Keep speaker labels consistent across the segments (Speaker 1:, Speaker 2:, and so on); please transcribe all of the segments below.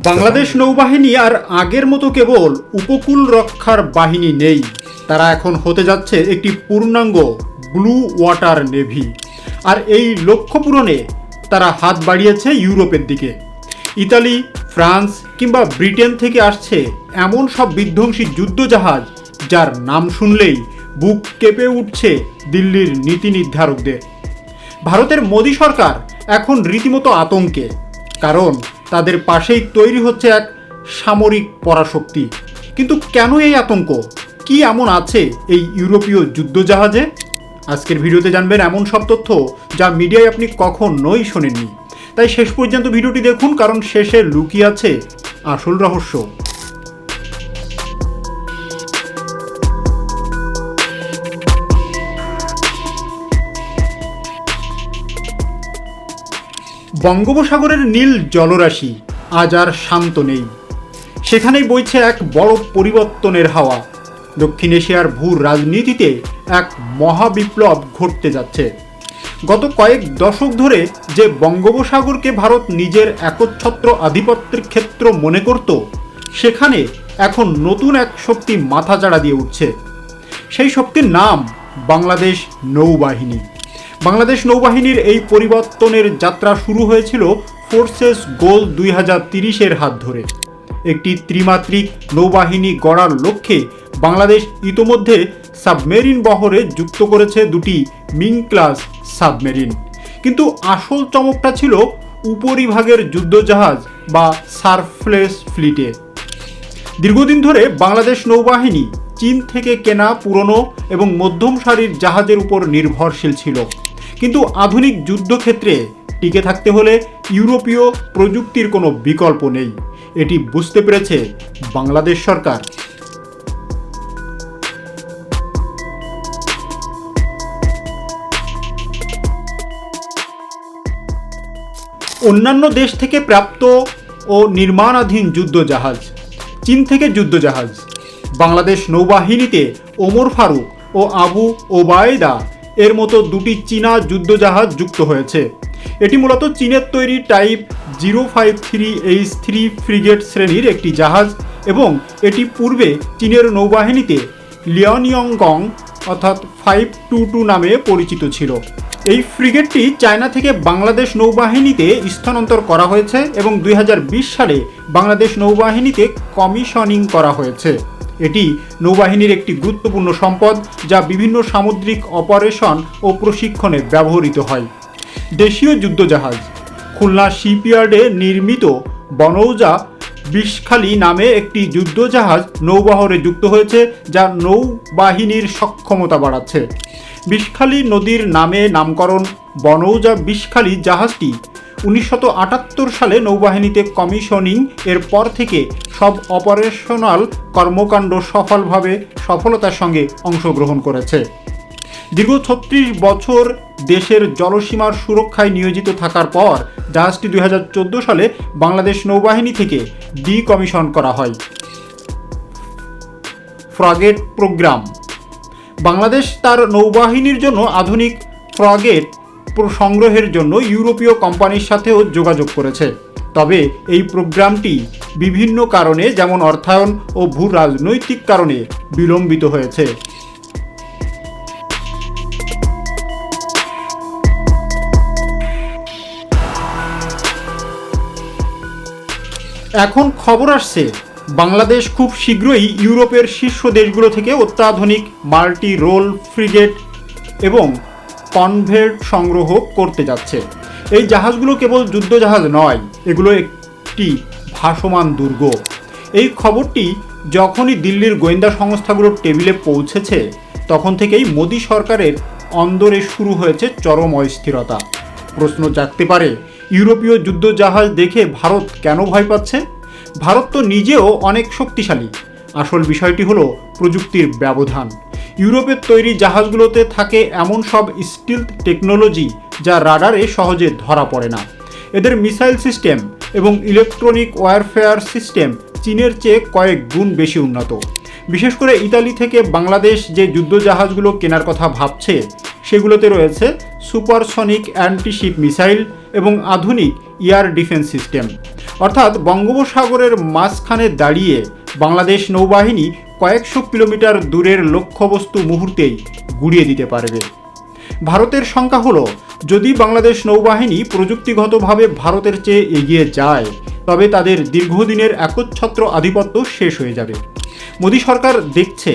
Speaker 1: বাংলাদেশ নৌবাহিনী আর আগের মতো কেবল উপকূল রক্ষার বাহিনী নেই, তারা এখন হতে যাচ্ছে একটি পূর্ণাঙ্গ ব্লু ওয়াটার নেভি। আর এই লক্ষ্য পূরণে তারা হাত বাড়িয়েছে ইউরোপের দিকে। ইতালি, ফ্রান্স কিংবা ব্রিটেন থেকে আসছে এমন সব বিধ্বংসী যুদ্ধজাহাজ যার নাম শুনলেই বুক কেঁপে উঠছে দিল্লির নীতি নির্ধারকদের। ভারতের মোদী সরকার এখন রীতিমতো আতঙ্কে, কারণ তাদের পাশেই তৈরি হচ্ছে এক সামরিক পরাশক্তি। কিন্তু কেন এই আতঙ্ক? কি এমন আছে এই ইউরোপীয় যুদ্ধজাহাজে? আজকের ভিডিওতে জানবেন এমন সব তথ্য যা মিডিয়ায় আপনি কখনোই শোনেননি। তাই শেষ পর্যন্ত ভিডিওটি দেখুন, কারণ শেষে লুকিয়ে আছে আসল রহস্য। বঙ্গোপসাগরের নীল জলরাশি আজ আর শান্ত নেই। সেখানেই বইছে এক বড় পরিবর্তনের হাওয়া। দক্ষিণ এশিয়ার ভূ রাজনীতিতে এক মহাবিপ্লব ঘটতে যাচ্ছে। গত কয়েক দশক ধরে যে বঙ্গোপসাগরকে ভারত নিজের একচ্ছত্র আধিপত্যের ক্ষেত্র মনে করত, সেখানে এখন নতুন এক শক্তি মাথাচাড়া দিয়ে উঠছে। সেই শক্তির নাম বাংলাদেশ নৌবাহিনী। বাংলাদেশ নৌবাহিনীর এই পরিবর্তনের যাত্রা শুরু হয়েছিল ফোর্সেস গোল 2030-এর হাত ধরে। একটি ত্রিমাত্রিক নৌবাহিনী গড়ার লক্ষ্যে বাংলাদেশ ইতোমধ্যে সাবমেরিন বহরে যুক্ত করেছে দুটি মিং ক্লাস সাবমেরিন। কিন্তু আসল চমকটা ছিল উপরিভাগের যুদ্ধজাহাজ বা সারফেস ফ্লিটে। দীর্ঘদিন ধরে বাংলাদেশ নৌবাহিনী চীন থেকে কেনা পুরনো এবং মধ্যম সারির জাহাজের উপর নির্ভরশীল ছিল। কিন্তু আধুনিক যুদ্ধক্ষেত্রে টিকে থাকতে হলে ইউরোপীয় প্রযুক্তির কোনো বিকল্প নেই, এটি বুঝতে পেরেছে বাংলাদেশ সরকার। অন্যান্য দেশ থেকে প্রাপ্ত ও নির্মাণাধীন যুদ্ধজাহাজ, চীন থেকে যুদ্ধজাহাজ, বাংলাদেশ নৌবাহিনীতে ওমর ফারুক ও আবু ওবায়দা এর মতো দুটি চীনা যুদ্ধজাহাজ যুক্ত হয়েছে। এটি মূলত চীনের তৈরি টাইপ 053H3 ফ্রিগেট শ্রেণীর একটি জাহাজ এবং এটি পূর্বে চীনের নৌবাহিনীতে লিয়ানিয়ংগং অর্থাৎ 522 নামে পরিচিত ছিল। এই ফ্রিগেটটি চায়না থেকে বাংলাদেশ নৌবাহিনীতে স্থানান্তর করা হয়েছে এবং 2020 সালে বাংলাদেশ নৌবাহিনীতে কমিশনিং করা হয়েছে। এটি নৌবাহিনীর একটি গুরুত্বপূর্ণ সম্পদ যা বিভিন্ন সামুদ্রিক অপারেশন ও প্রশিক্ষণে ব্যবহৃত হয়। দেশীয় যুদ্ধজাহাজ, খুলনা শিপইয়ার্ডে নির্মিত বনৌজা বিষখালী নামে একটি যুদ্ধজাহাজ নৌবহরে যুক্ত হয়েছে, যা নৌবাহিনীর সক্ষমতা বাড়াচ্ছে। বিষখালী নদীর নামে নামকরণ বনৌজা বিষখালী জাহাজটি 1978 সালে নৌবাহিনীতে কমিশনিং এর পর থেকে সব অপারেশনাল কর্মকাণ্ড সফলতার সঙ্গে অংশগ্রহণ করেছে। দীর্ঘ 36 বছর দেশের জলসীমার সুরক্ষায় নিয়োজিত থাকার পর জাহাজটি 2014 সালে বাংলাদেশ নৌবাহিনী থেকে ডিকমিশন করা হয়। ফ্রাগেট প্রোগ্রাম, বাংলাদেশ তার নৌবাহিনীর জন্য আধুনিক ফ্রাগেট সংগ্রহের জন্য ইউরোপীয় কোম্পানির সাথেও যোগাযোগ করেছে। তবে এই প্রোগ্রামটি বিভিন্ন কারণে, যেমন অর্থায়ন ও ভূ রাজনৈতিক কারণে বিলম্বিত হয়েছে। এখন খবর আসছে বাংলাদেশ খুব শীঘ্রই ইউরোপের শীর্ষ দেশগুলো থেকে অত্যাধুনিক মাল্টি রোল ফ্রিগেট এবং কনভের্ট সংগ্রহ করতে যাচ্ছে। এই জাহাজগুলো কেবল যুদ্ধজাহাজ নয়, এগুলো একটি ভাসমান দুর্গ। এই খবরটি যখনই দিল্লির গোয়েন্দা সংস্থাগুলোর টেবিলে পৌঁছেছে, তখন থেকেই মোদী সরকারের অন্দরে শুরু হয়েছে চরম অস্থিরতা। প্রশ্ন জাগতে পারে, ইউরোপীয় যুদ্ধজাহাজ দেখে ভারত কেন ভয় পাচ্ছে? ভারত তো নিজেও অনেক শক্তিশালী। আসল বিষয়টি হলো প্রযুক্তির ব্যবধান। ইউরোপের তৈরি জাহাজগুলোতে থাকে এমন সব স্টিলথ টেকনোলজি যা রাডারে সহজে ধরা পড়ে না। এদের মিসাইল সিস্টেম এবং ইলেকট্রনিক ওয়ারফেয়ার সিস্টেম চীনের চেয়ে কয়েক গুণ বেশি উন্নত। বিশেষ করে ইতালি থেকে বাংলাদেশ যে যুদ্ধজাহাজগুলো কেনার কথা ভাবছে, সেগুলোতে রয়েছে সুপারসনিক অ্যান্টিশিপ মিসাইল এবং আধুনিক এয়ার ডিফেন্স সিস্টেম। অর্থাৎ বঙ্গোপসাগরের মাঝখানে দাঁড়িয়ে বাংলাদেশ নৌবাহিনী কয়েকশো কিলোমিটার দূরের লক্ষ্যবস্তু মুহূর্তেই গুড়িয়ে দিতে পারবে। ভারতের শঙ্কা হলো, যদি বাংলাদেশ নৌবাহিনী প্রযুক্তিগতভাবে ভারতের চেয়ে এগিয়ে যায় তবে তাদের দীর্ঘদিনের একচ্ছত্র আধিপত্য শেষ হয়ে যাবে। মোদী সরকার দেখছে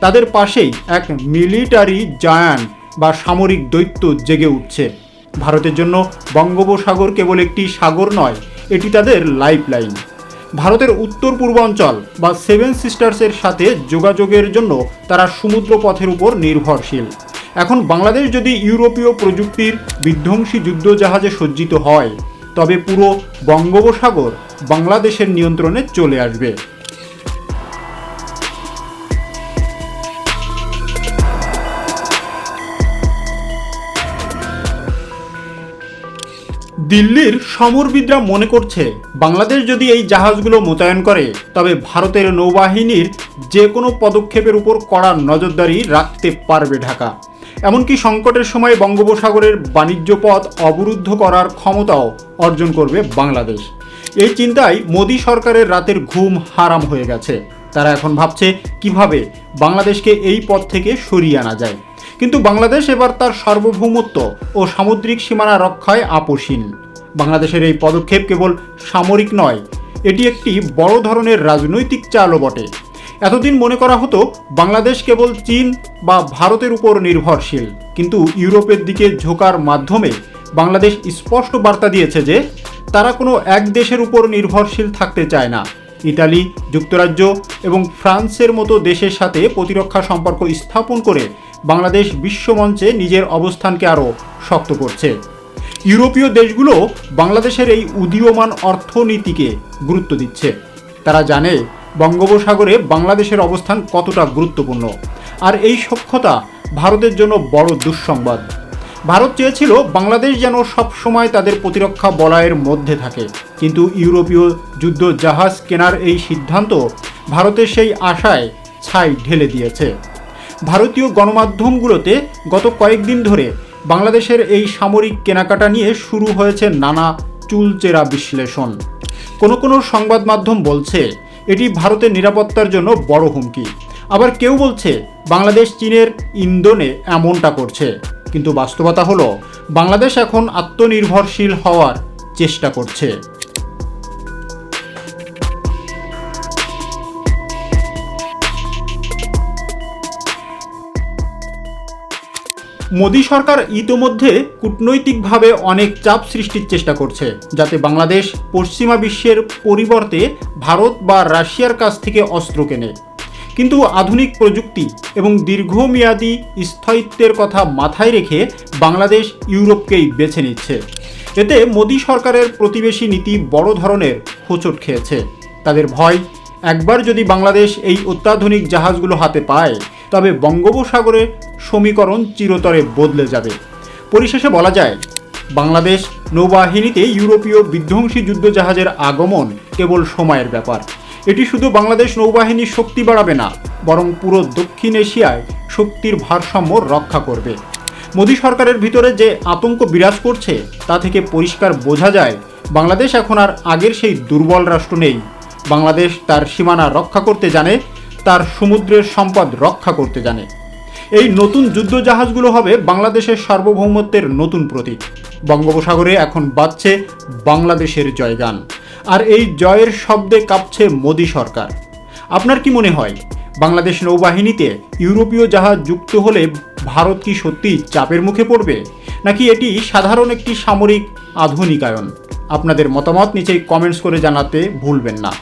Speaker 1: তাদের পাশেই এক মিলিটারি জায়ান্ট বা সামরিক দৈত্য জেগে উঠছে। ভারতের জন্য বঙ্গোপসাগর কেবল একটি সাগর নয়, এটি তাদের লাইফলাইন। ভারতের উত্তর পূর্বাঞ্চল বা সেভেন সিস্টার্সের সাথে যোগাযোগের জন্য তারা সমুদ্র পথের উপর নির্ভরশীল। এখন বাংলাদেশ যদি ইউরোপীয় প্রযুক্তির বিধ্বংসী যুদ্ধজাহাজে সজ্জিত হয় তবে পুরো বঙ্গোপসাগর বাংলাদেশের নিয়ন্ত্রণে চলে আসবে। দিল্লির সমরবিদরা মনে করছে বাংলাদেশ যদি এই জাহাজগুলো মোতায়েন করে তবে ভারতের নৌবাহিনীর যে কোনো পদক্ষেপের উপর কড়া নজরদারি রাখতে পারবে ঢাকা। এমনকি সংকটের সময় বঙ্গোপসাগরের বাণিজ্য পথ অবরুদ্ধ করার ক্ষমতাও অর্জন করবে বাংলাদেশ। এই চিন্তায় মোদী সরকারের রাতের ঘুম হারাম হয়ে গেছে। তারা এখন ভাবছে কিভাবে বাংলাদেশকে এই পথ থেকে সরিয়ে আনা যায়। কিন্তু বাংলাদেশ এবার তার সার্বভৌমত্ব ও সামুদ্রিক সীমানা রক্ষায় আপোষহীন। বাংলাদেশের এই পদক্ষেপ কেবল সামরিক নয়, এটি একটি বড় ধরনের রাজনৈতিক চালও বটে। এতদিন মনে করা হতো বাংলাদেশ কেবল চীন বা ভারতের উপর নির্ভরশীল, কিন্তু ইউরোপের দিকে ঝোঁকার মাধ্যমে বাংলাদেশ স্পষ্ট বার্তা দিয়েছে যে তারা কোনো এক দেশের উপর নির্ভরশীল থাকতে চায় না। ইতালি, যুক্তরাজ্য এবং ফ্রান্সের মতো দেশের সাথে প্রতিরক্ষা সম্পর্ক স্থাপন করে বাংলাদেশ বিশ্বমঞ্চে নিজের অবস্থানকে আরও শক্ত করছে। ইউরোপীয় দেশগুলো বাংলাদেশের এই উদীয়মান অর্থনীতিকে গুরুত্ব দিচ্ছে। তারা জানে বঙ্গোপসাগরে বাংলাদেশের অবস্থান কতটা গুরুত্বপূর্ণ, আর এই সখ্যতা ভারতের জন্য বড় দুঃসংবাদ। ভারত চেয়েছিল বাংলাদেশ যেন সবসময় তাদের প্রতিরক্ষা বলয়ের মধ্যে থাকে, কিন্তু ইউরোপীয় যুদ্ধ জাহাজ কেনার এই সিদ্ধান্ত ভারতের সেই আশায় ছাই ঢেলে দিয়েছে। ভারতীয় গণমাধ্যমগুলোতে গত কয়েকদিন ধরে বাংলাদেশের এই সামরিক কেনাকাটা নিয়ে শুরু হয়েছে নানা চুলচেরা বিশ্লেষণ। কোনো সংবাদ মাধ্যম বলছে এটি ভারতের নিরাপত্তার জন্য বড় হুমকি, আবার কেউ বলছে বাংলাদেশ চীনের ইন্ধনে এমনটা করছে। কিন্তু বাস্তবতা হলো বাংলাদেশ এখন আত্মনির্ভরশীল হওয়ার চেষ্টা করছে। মোদী সরকার ইতোমধ্যে কূটনৈতিকভাবে অনেক চাপ সৃষ্টির চেষ্টা করছে, যাতে বাংলাদেশ পশ্চিমা বিশ্বের পরিবর্তে ভারত বা রাশিয়ার কাছ থেকে অস্ত্র কেনে। কিন্তু আধুনিক প্রযুক্তি এবং দীর্ঘমেয়াদী স্থায়িত্বের কথা মাথায় রেখে বাংলাদেশ ইউরোপকেই বেছে নিচ্ছে। এতে মোদী সরকারের প্রতিবেশী নীতি বড় ধরনের হোঁচট খেয়েছে। তাদের ভয়, একবার যদি বাংলাদেশ এই অত্যাধুনিক জাহাজগুলো হাতে পায় তবে বঙ্গোপসাগরের সমীকরণ চিরতরে বদলে যাবে। পরিশেষে বলা যায়, বাংলাদেশ নৌবাহিনীতে ইউরোপীয় বিধ্বংসী যুদ্ধজাহাজের আগমন কেবল সময়ের ব্যাপার। এটি শুধু বাংলাদেশ নৌবাহিনীর শক্তি বাড়াবে না, বরং পুরো দক্ষিণ এশিয়ায় শক্তির ভারসাম্য রক্ষা করবে। মোদী সরকারের ভিতরে যে আতঙ্ক বিরাজ করছে তা থেকে পরিষ্কার বোঝা যায় বাংলাদেশ এখন আর আগের সেই দুর্বল রাষ্ট্র নেই। বাংলাদেশ তার সীমানা রক্ষা করতে জানে, তার সমুদ্রের সম্পদ রক্ষা করতে জানে। এই নতুন যুদ্ধজাহাজগুলো হবে বাংলাদেশের সার্বভৌমত্বের নতুন প্রতীক। বঙ্গোপসাগরে এখন বাজছে বাংলাদেশের জয়গান, আর এই জয়ের শব্দে কাঁপছে মোদী সরকার। আপনার কি মনে হয়, বাংলাদেশ নৌবাহিনীতে ইউরোপীয় জাহাজ যুক্ত হলে ভারত কি সত্যি চাপের মুখে পড়বে, নাকি এটি সাধারণ একটি সামরিক আধুনিকায়ন? আপনাদের মতামত নিচেই কমেন্টস করে জানাতে ভুলবেন না।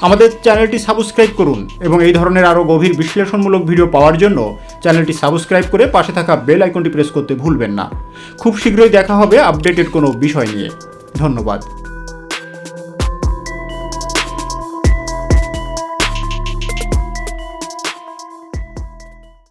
Speaker 1: আমাদের চ্যানেলটি সাবস্ক্রাইব করুন এবং এই ধরনের আরও গভীর বিশ্লেষণমূলক ভিডিও পাওয়ার জন্য চ্যানেলটি সাবস্ক্রাইব করে পাশে থাকা বেল আইকনটি প্রেস করতে ভুলবেন না। খুব শীঘ্রই দেখা হবে আপডেটেড কোনো বিষয় নিয়ে। ধন্যবাদ।